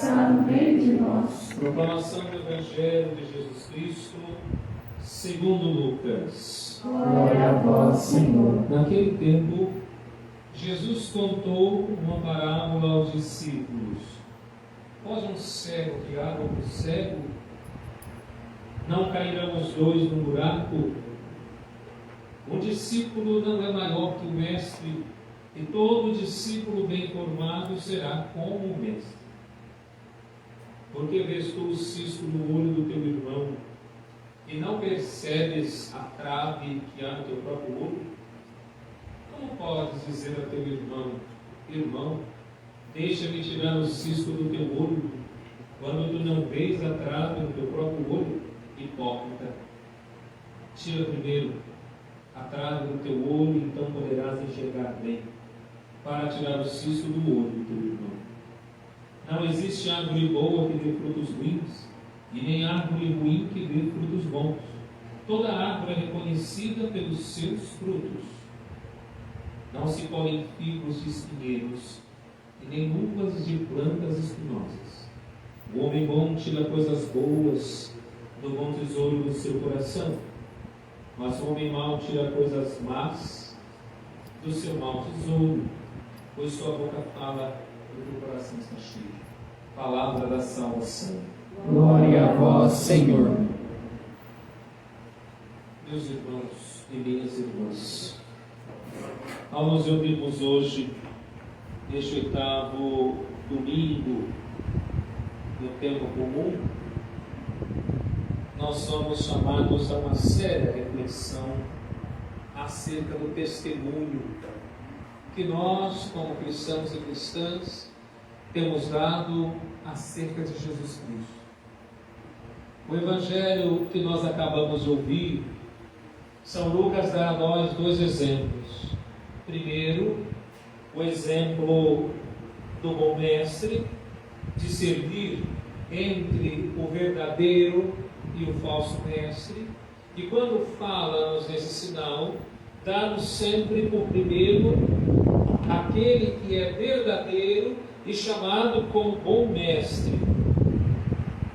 está no meio de nós. Proclamação do Evangelho de Jesus Cristo, segundo Lucas. Glória a vós, Senhor. Naquele tempo, Jesus contou uma parábola aos discípulos. Pode um cego guiar outro cego? Não cairão os dois no buraco? Um discípulo não é maior que o mestre, e todo discípulo bem formado será como o mestre. Porque vês tu o cisco no olho do teu irmão, e não percebes a trave que há no teu próprio olho? Como podes dizer a teu irmão: irmão, deixa-me tirar o cisco do teu olho, quando tu não vês a trave no teu próprio olho? Hipócrita, tira primeiro a trave do teu olho, então poderás enxergar bem, para tirar o cisco do olho do teu irmão. Não existe árvore boa que dê frutos ruins, e nem árvore ruim que dê frutos bons. Toda árvore é reconhecida pelos seus frutos. Não se colhem figos de espinheiros, e nem uvas de plantas espinosas. O homem bom tira coisas boas do bom tesouro do seu coração, mas o homem mau tira coisas más do seu mau tesouro, pois sua boca fala do que o coração está cheio. Palavra da salvação. Glória a vós, Senhor. Meus irmãos e minhas irmãs, ao nos ouvirmos hoje, neste 8º domingo do tempo comum, nós somos chamados a uma séria reflexão acerca do testemunho que nós, como cristãos e cristãs, temos dado acerca de Jesus Cristo. O Evangelho que nós acabamos de ouvir, São Lucas dá a nós 2 exemplos. Primeiro, o exemplo do bom mestre, de servir entre o verdadeiro e o falso mestre, e quando fala-nos nesse sinal, dá-nos sempre por primeiro aquele que é verdadeiro e chamado como bom mestre,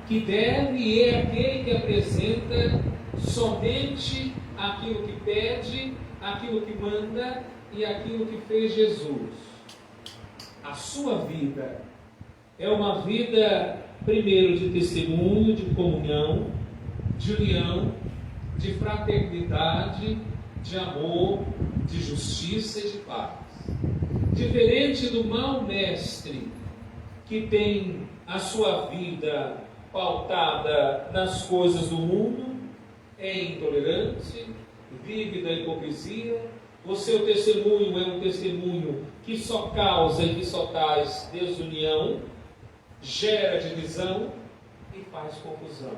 que deve e é aquele que apresenta somente aquilo que pede, aquilo que manda e aquilo que fez Jesus. A sua vida é uma vida, primeiro, de testemunho, de comunhão, de união, de fraternidade, de amor, de justiça e de paz. Diferente do mau mestre, que tem a sua vida pautada nas coisas do mundo, é intolerante, vive da hipocrisia, o seu testemunho é um testemunho que só causa e que só traz desunião, gera divisão e faz confusão.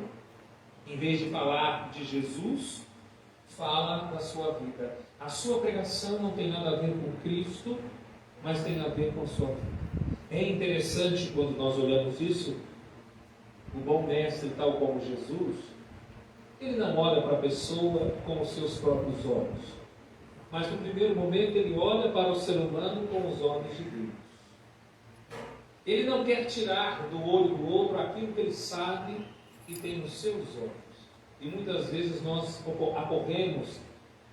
Em vez de falar de Jesus, fala da sua vida. A sua pregação não tem nada a ver com Cristo, mas tem a ver com a sua vida. É interessante quando nós olhamos isso, o bom mestre, tal como Jesus, ele não olha para a pessoa com os seus próprios olhos, mas no primeiro momento ele olha para o ser humano com os olhos de Deus. Ele não quer tirar do olho do outro aquilo que ele sabe e tem nos seus olhos. E muitas vezes nós ocorremos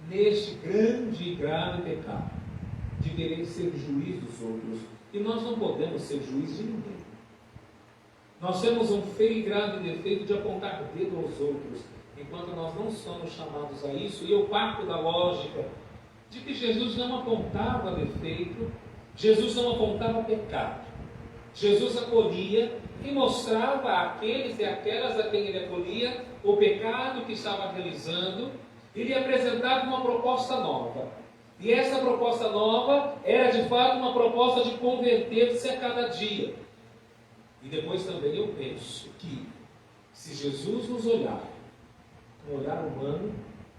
neste grande e grave pecado de querer ser juiz dos outros. E nós não podemos ser juiz de ninguém. Nós temos um feio e grave defeito de apontar o dedo aos outros, enquanto nós não somos chamados a isso. E eu parto da lógica de que Jesus não apontava defeito, Jesus não apontava pecado. Jesus acolhia e mostrava àqueles e àquelas a quem ele acolhia o pecado que estava realizando e lhe apresentava uma proposta nova. E essa proposta nova era de fato uma proposta de converter-se a cada dia. E depois também eu penso que se Jesus nos olhar com um olhar humano,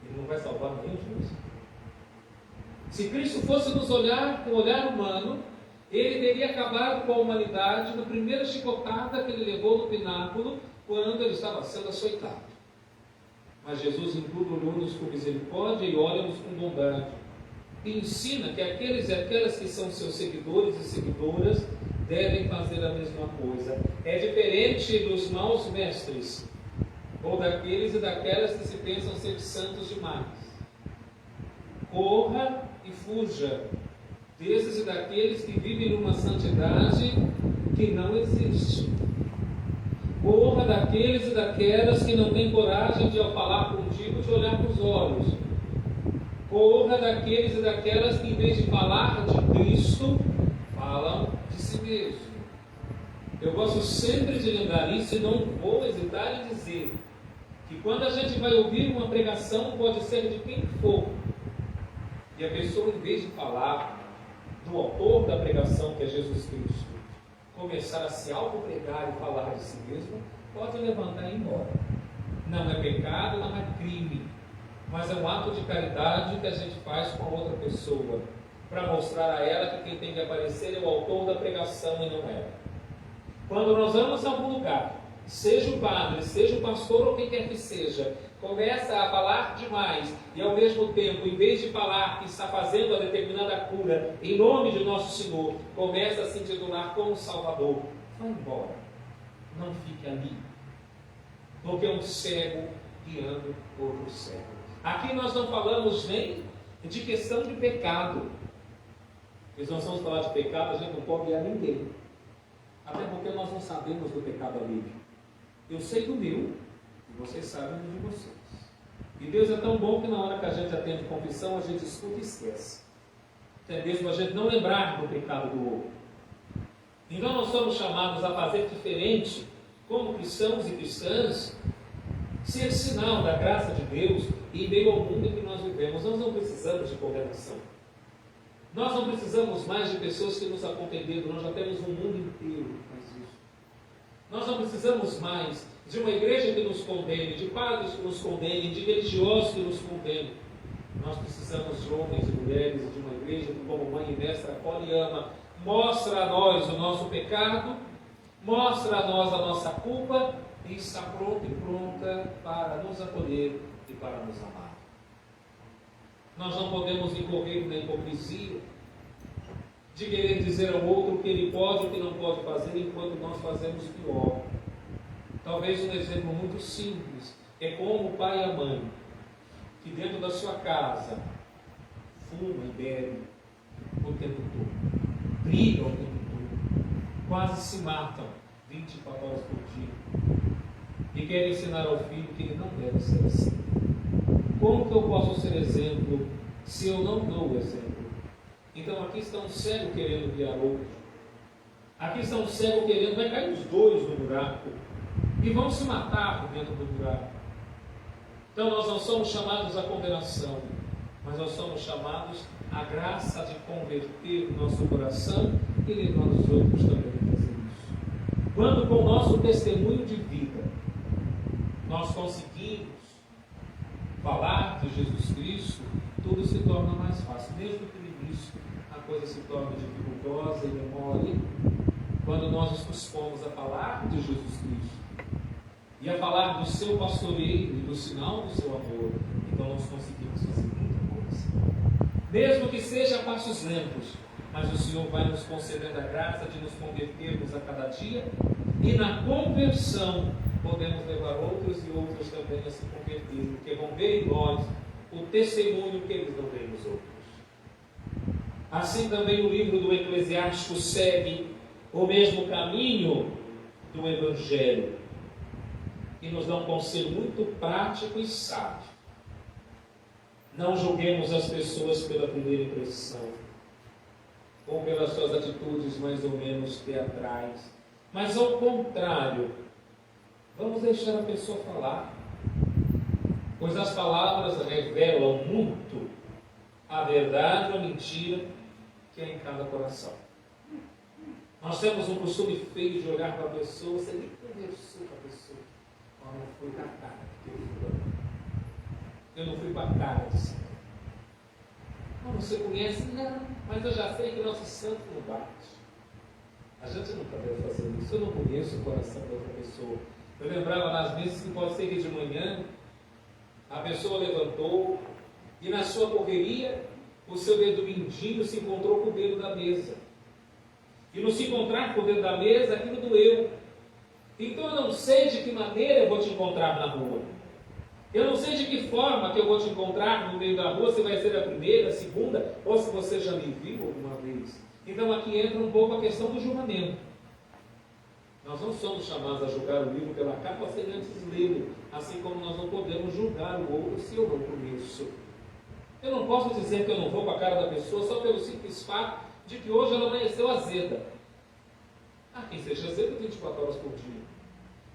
ele não vai salvar nenhum de nós. Se Cristo fosse nos olhar com um olhar humano, ele teria acabado com a humanidade na primeira chicotada que ele levou no pináculo, quando ele estava sendo açoitado. Mas Jesus em tudo olhou-nos com misericórdia e olha-nos com bondade. E ensina que aqueles e aquelas que são seus seguidores e seguidoras devem fazer a mesma coisa. É diferente dos maus mestres, ou daqueles e daquelas que se pensam ser santos demais. Corra e fuja desses e daqueles que vivem numa santidade que não existe. Corra daqueles e daquelas que não têm coragem de, ao falar contigo, te olhar nos olhos. Corra daqueles e daquelas que, em vez de falar de Cristo, falam de si mesmo. Eu gosto sempre de lembrar isso e não vou hesitar em dizer que quando a gente vai ouvir uma pregação, pode ser de quem for, e a pessoa, em vez de falar do autor da pregação, que é Jesus Cristo, começar a se auto-pregar e falar de si mesmo, pode levantar e ir embora. Não é pecado, não é crime, mas é um ato de caridade que a gente faz com a outra pessoa, para mostrar a ela que quem tem que aparecer é o autor da pregação e não ela. Quando nós vamos a algum lugar, seja o padre, seja o pastor ou quem quer que seja, começa a falar demais e ao mesmo tempo, em vez de falar que está fazendo a determinada cura em nome de nosso Senhor, começa a se intitular como Salvador, vai embora, não fique ali, porque é um cego guiando outro cego. Aqui nós não falamos nem de questão de pecado, porque nós vamos falar de pecado, a gente não pode guiar ninguém, até porque nós não sabemos do pecado alívio. Eu sei do meu, e vocês sabem do de vocês. E Deus é tão bom que na hora que a gente atende confissão, a gente escuta e esquece. Até mesmo a gente não lembrar do pecado do outro. Então nós somos chamados a fazer diferente, como cristãos e cristãs, ser sinal da graça de Deus e em meio ao mundo em que nós vivemos. Nós não precisamos de condenação. Nós não precisamos mais de pessoas que nos apontem dedo, nós já temos um mundo inteiro que faz isso. Nós não precisamos mais de uma igreja que nos condene, de padres que nos condenem, de religiosos que nos condenem. Nós precisamos de homens e mulheres e de uma igreja que, como mãe e mestra, acolhe e ama, mostra a nós o nosso pecado, mostra a nós a nossa culpa e está pronta e pronta para nos acolher e para nos amar. Nós não podemos incorrer na hipocrisia de querer dizer ao outro o que ele pode e o que não pode fazer, enquanto nós fazemos pior. Talvez um exemplo muito simples é como o pai e a mãe, que dentro da sua casa fuma e bebe o tempo todo, brigam o tempo todo, quase se matam 24 horas por dia, e querem ensinar ao filho que ele não deve ser assim. Como que eu posso ser exemplo se eu não dou o exemplo? Então aqui está um cego querendo guiar outro. Aqui está um cego querendo, vai cair os dois no buraco e vão se matar dentro do buraco. Então nós não somos chamados à condenação, mas nós somos chamados à graça de converter o nosso coração e levar os outros também a fazer isso. Quando com o nosso testemunho de vida nós conseguimos falar de Jesus Cristo, tudo se torna mais fácil. Mesmo que no início a coisa se torne dificultosa e demore, quando nós nos dispomos a falar de Jesus Cristo e a falar do seu pastoreio e do sinal do seu amor, então nós conseguimos fazer muita coisa. Mesmo que seja a passos lentos, mas o Senhor vai nos concedendo a graça de nos convertermos a cada dia, e na conversão podemos levar outros e outros também a se converterem, porque vão ver em nós o testemunho que eles não veem nos outros. Assim também o livro do Eclesiástico segue o mesmo caminho do Evangelho, e nos dá um conselho muito prático e sábio. Não julguemos as pessoas pela primeira impressão, ou pelas suas atitudes mais ou menos teatrais, mas ao contrário, vamos deixar a pessoa falar, pois as palavras revelam muito a verdade ou a mentira que é em cada coração. Nós temos um costume feio de olhar para a pessoa, você nem conversou com a pessoa. Eu não fui com a cara que ele falou. Eu não fui com a cara de santo. Não, você conhece? Não, mas eu já sei que nosso santo não bate. A gente nunca deve fazer isso. Eu não conheço o coração da outra pessoa. Eu lembrava nas vezes que pode ser que de manhã a pessoa levantou e na sua correria o seu dedo mindinho se encontrou com o dedo da mesa. E no se encontrar por dentro da mesa, aquilo doeu. Então eu não sei de que maneira eu vou te encontrar na rua. Eu não sei de que forma que eu vou te encontrar no meio da rua, se vai ser a primeira, a segunda, ou se você já me viu alguma vez. Então aqui entra um pouco a questão do julgamento. Nós não somos chamados a julgar o livro pela capa sem antes lê-lo, assim como nós não podemos julgar o outro se eu não conheço. Eu não posso dizer que eu não vou com a cara da pessoa só pelo simples fato de que hoje ela amanheceu azeda. Há quem seja azedo 24 horas por dia.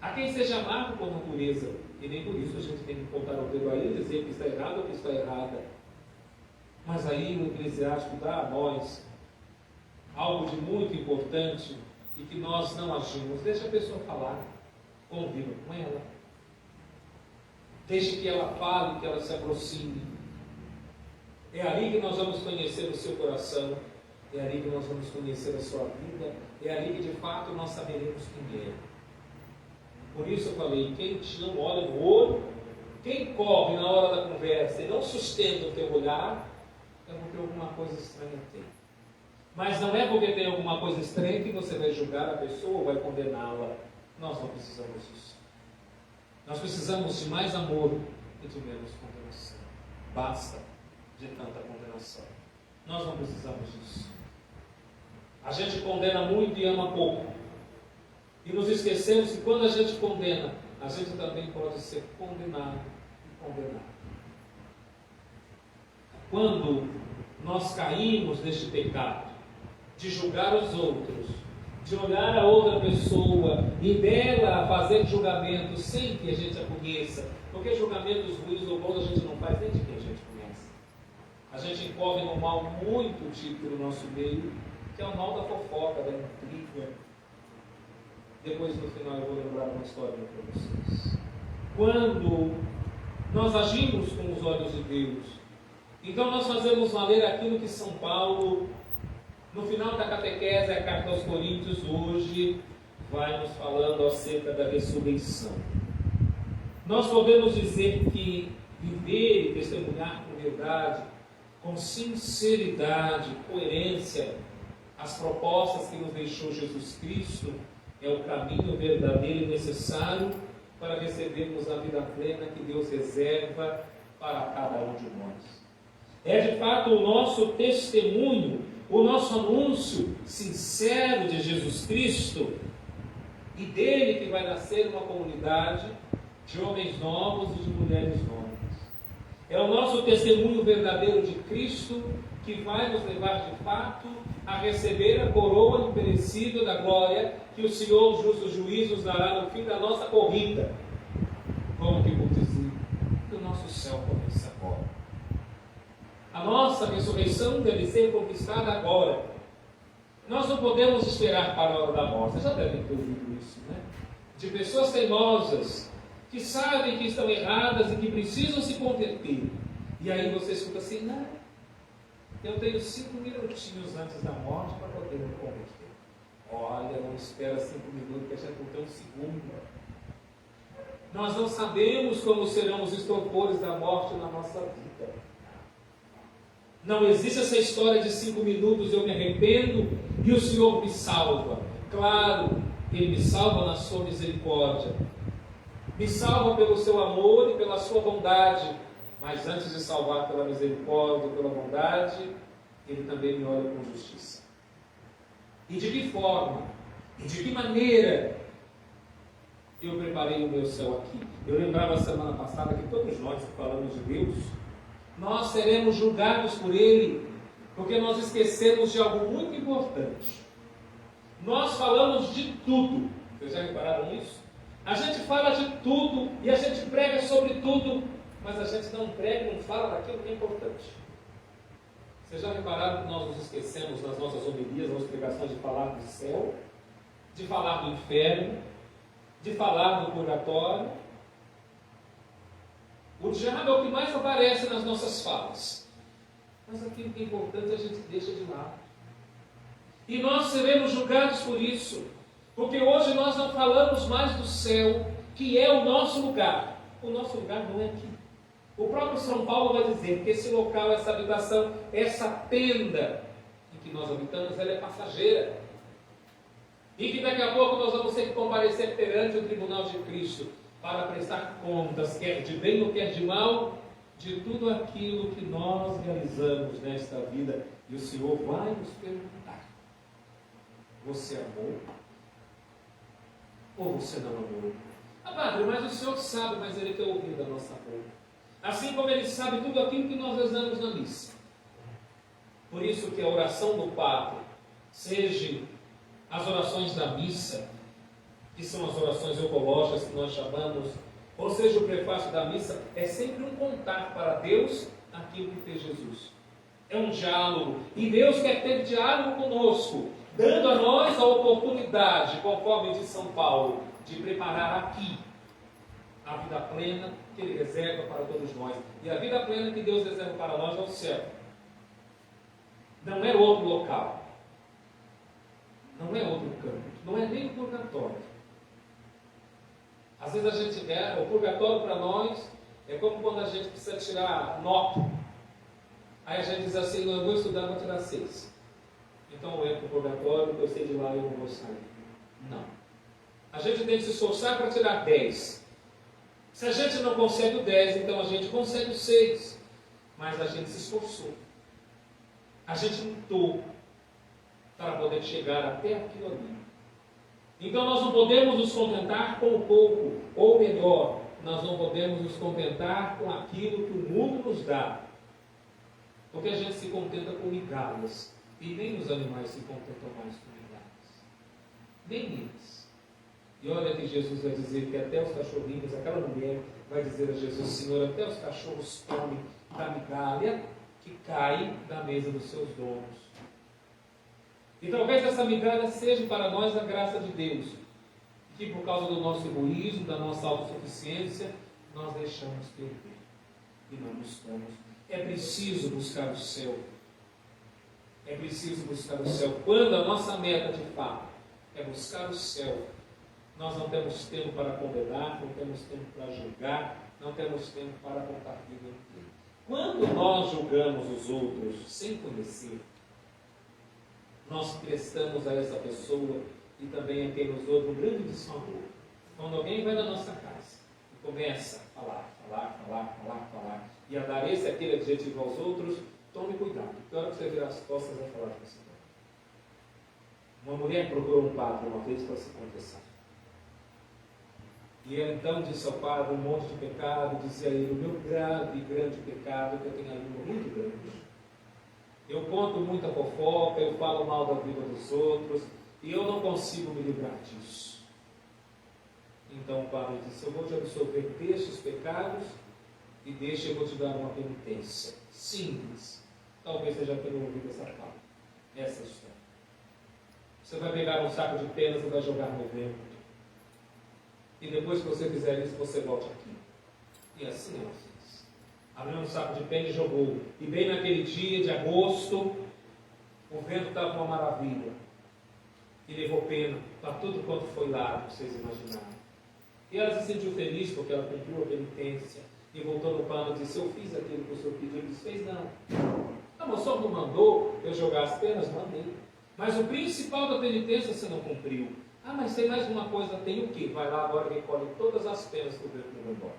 Há quem seja amargo por natureza. E nem por isso a gente tem que contar o dedo aí e dizer que está errado ou que está errada. Mas aí o Eclesiástico dá a nós algo de muito importante e que nós não agimos. Deixa a pessoa falar. Conviva com ela. Deixe que ela fale, que ela se aproxime. É ali que nós vamos conhecer o seu coração. É ali que nós vamos conhecer a sua vida. É ali que de fato nós saberemos quem é. Por isso eu falei, quem te não olha no olho, quem corre na hora da conversa e não sustenta o teu olhar, é porque alguma coisa estranha tem. Mas não é porque tem alguma coisa estranha que você vai julgar a pessoa ou vai condená-la. Nós não precisamos disso. Nós precisamos de mais amor e de menos condenação. Basta de tanta condenação. Nós não precisamos disso. A gente condena muito e ama pouco. E nos esquecemos que quando a gente condena, a gente também pode ser condenado e condenado. Quando nós caímos neste pecado de julgar os outros, de olhar a outra pessoa e dela fazer julgamentos sem que a gente a conheça, porque julgamentos ruins ou bons a gente não faz nem de quem a gente conhece. A gente incorre num mal muito típico do nosso meio, que é o mal da fofoca, da intriga. Depois, no final, eu vou lembrar uma história para vocês. Quando nós agimos com os olhos de Deus, então nós fazemos valer aquilo que São Paulo, no final da catequese, a carta aos Coríntios, hoje, vai nos falando acerca da ressurreição. Nós podemos dizer que viver e testemunhar com verdade, com sinceridade, coerência, as propostas que nos deixou Jesus Cristo, é o caminho verdadeiro e necessário para recebermos a vida plena que Deus reserva para cada um de nós. É de fato o nosso testemunho, o nosso anúncio sincero de Jesus Cristo e dele que vai nascer uma comunidade de homens novos e de mulheres novas. É o nosso testemunho verdadeiro de Cristo que vai nos levar de fato a receber a coroa imperecível da glória que o Senhor, justo juiz, nos dará no fim da nossa corrida. Como que por dizer que o nosso céu começa agora. A nossa ressurreição deve ser conquistada agora. Nós não podemos esperar para a hora da morte. Vocês já devem ter ouvido isso, né? De pessoas teimosas que sabem que estão erradas e que precisam se converter. E aí você escuta assim, não, eu tenho 5 minutinhos antes da morte para poder me converter. Olha, não espera 5 minutos, que a gente não tem um segundo. Nós não sabemos como serão os estopores da morte na nossa vida. Não existe essa história de 5 minutos, eu me arrependo e o Senhor me salva. Claro, Ele me salva na sua misericórdia. Me salva pelo seu amor e pela sua bondade. Mas antes de salvar pela misericórdia e pela bondade, Ele também me olha com justiça. E de que forma? E de que maneira eu preparei o meu céu aqui? Eu lembrava semana passada que todos nós que falamos de Deus, nós seremos julgados por Ele, porque nós esquecemos de algo muito importante. Nós falamos de tudo. Vocês já repararam nisso? A gente fala de tudo e a gente prega sobre tudo, mas a gente não prega e não fala daquilo que é importante. Vocês já repararam que nós nos esquecemos nas nossas homilias, nas pregações, de falar do céu, de falar do inferno, de falar do purgatório? O diabo é o que mais aparece nas nossas falas. Mas aquilo que é importante a gente deixa de lado. E nós seremos julgados por isso. Porque hoje nós não falamos mais do céu, que é o nosso lugar. O nosso lugar não é aqui. O próprio São Paulo vai dizer que esse local, essa habitação, essa tenda em que nós habitamos, ela é passageira. E que daqui a pouco nós vamos ter que comparecer perante o tribunal de Cristo para prestar contas, quer de bem ou quer de mal, de tudo aquilo que nós realizamos nesta vida. E o Senhor vai nos perguntar: você amou? Ou você não amou? Padre, mas o Senhor sabe, mas Ele quer ouvir da nossa boca. Assim como Ele sabe tudo aquilo que nós rezamos na missa. Por isso que a oração do Padre, seja as orações da missa, que são as orações eucológicas que nós chamamos, ou seja, o prefácio da missa, é sempre um contar para Deus aquilo que fez Jesus. É um diálogo. E Deus quer ter diálogo conosco, dando a nós a oportunidade, conforme diz São Paulo, de preparar aqui a vida plena que Ele reserva para todos nós. E a vida plena que Deus reserva para nós é o céu. Não é outro local. Não é outro campo. Não é nem o purgatório. Às vezes a gente o purgatório para nós é como quando a gente precisa tirar nota. Aí a gente diz assim: não, eu vou estudar para tirar 6. Então eu entro no purgatório, eu sei de lá e eu não vou sair. Não. A gente tem que se esforçar para tirar 10. Se a gente não consegue o 10, então a gente consegue o 6. Mas a gente se esforçou. A gente lutou para poder chegar até aquilo ali. Então nós não podemos nos contentar com o pouco, ou melhor, nós não podemos nos contentar com aquilo que o mundo nos dá. Porque a gente se contenta com migalhas. E nem os animais se contentam mais com migalhas. Nem eles. E olha que Jesus vai dizer que até os cachorrinhos, aquela mulher vai dizer a Jesus: Senhor, até os cachorros comem da migalha que cai da mesa dos seus donos. E talvez essa migalha seja para nós a graça de Deus, que por causa do nosso egoísmo, da nossa autossuficiência, nós deixamos perder e não buscamos. É preciso buscar o céu. É preciso buscar o céu. Quando a nossa meta de fato é buscar o céu, nós não temos tempo para condenar, não temos tempo para julgar, não temos tempo para contar vida. Quando nós julgamos os outros sem conhecer, nós prestamos a essa pessoa e também a quem nos ouve um grande desfavor. Quando alguém vai na nossa casa e começa a falar, e a dar esse aquele adjetivo aos outros, tome cuidado, porque a hora que você virar as costas vai falar com você. Uma mulher procurou um padre uma vez para se confessar. E ela então disse ao padre um monte de pecado, dizia a ele: o meu grave e grande pecado é que eu tenho a língua muito grande. Eu conto muita fofoca, eu falo mal da vida dos outros, e eu não consigo me livrar disso. Então o padre disse: eu vou te absolver destes pecados, e eu vou te dar uma penitência simples. Talvez seja pelo ouvido essa fala, essa história. Você vai pegar um saco de penas e vai jogar no vento. E depois que você fizer isso, você volte aqui. E assim ela fez. Abriu um saco de pena e jogou. E bem naquele dia de agosto, o vento estava uma maravilha. E levou pena para tudo quanto foi lá, para vocês imaginarem. E ela se sentiu feliz porque ela cumpriu a penitência. E voltou no pano e disse: eu fiz aquilo que o senhor pediu. Ele disse: fez não. Não, mas o senhor não mandou eu jogar as penas? Mandei. Mas o principal da penitência você não cumpriu. Ah, mas tem mais uma coisa, tem o quê? Vai lá agora e recolhe todas as penas que o vento levou embora.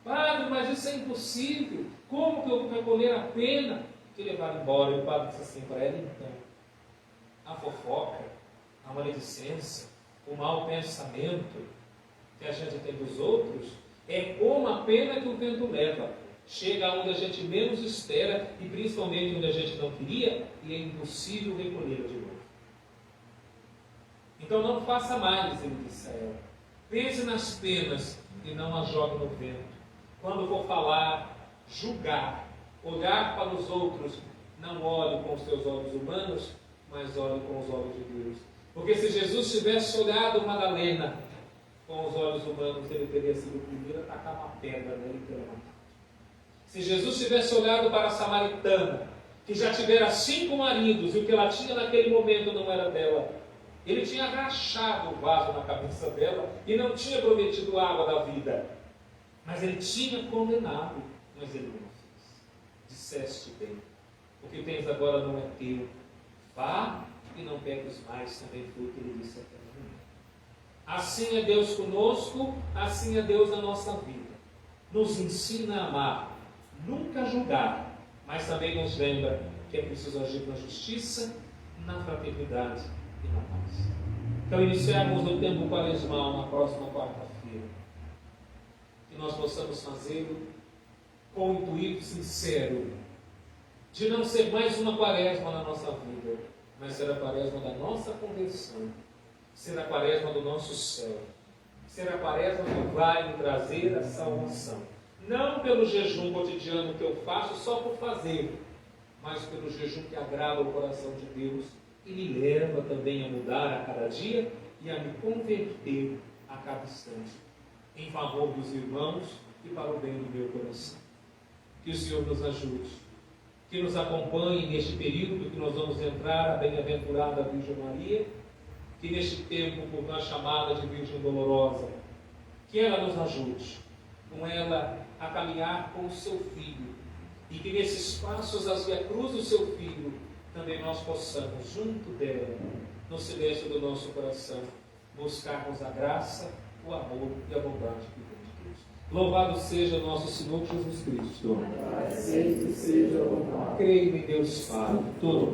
Padre, mas isso é impossível. Como que eu vou recolher a pena que levaram embora? E o padre disse assim para ela: então, a fofoca, a maledicência, o mau pensamento que a gente tem dos outros é como a pena que o vento leva. Chega onde a gente menos espera e principalmente onde a gente não queria, e é impossível recolhê-la de novo. Então não faça mais, ele disse a ela. Pense nas penas e não as jogue no vento. Quando for falar, julgar, olhar para os outros, não olhe com os seus olhos humanos, mas olhe com os olhos de Deus. Porque se Jesus tivesse olhado Madalena com os olhos humanos, ele teria sido o primeiro a tacar uma pedra nele e teria matado. Se Jesus tivesse olhado para a samaritana, que já tivera 5 maridos, e o que ela tinha naquele momento não era dela, ele tinha rachado o vaso na cabeça dela e não tinha prometido água da vida. Mas ele tinha condenado, mas ele não fez. Disseste bem, o que tens agora não é teu. Vá e não peques mais, também foi o que ele disse até o momento. Assim é Deus conosco, assim é Deus na nossa vida. Nos ensina a amar, nunca julgar, mas também nos lembra que é preciso agir na justiça, na fraternidade e na paz. Então iniciarmos o tempo quaresmal na próxima quarta-feira. Que nós possamos fazê-lo com o intuito sincero de não ser mais uma quaresma na nossa vida, mas ser a quaresma da nossa conversão, ser a quaresma do nosso céu, ser a quaresma que vai me trazer a salvação. Não pelo jejum cotidiano que eu faço só por fazer, mas pelo jejum que agrada o coração de Deus e me leva também a mudar a cada dia e a me converter a cada instante, em favor dos irmãos e para o bem do meu coração. Que o Senhor nos ajude, que nos acompanhe neste período que nós vamos entrar, a bem-aventurada Virgem Maria, que neste tempo, por nós chamada de Virgem Dolorosa, que ela nos ajude, com ela a caminhar com o seu Filho, e que nesses passos às via-cruz do seu Filho, também nós possamos, junto dela, no silêncio do nosso coração, buscarmos a graça, o amor e a bondade que vem de Deus. Louvado seja nosso Senhor Jesus Cristo. Aceito seja louvado. Creio em Deus Pai, todo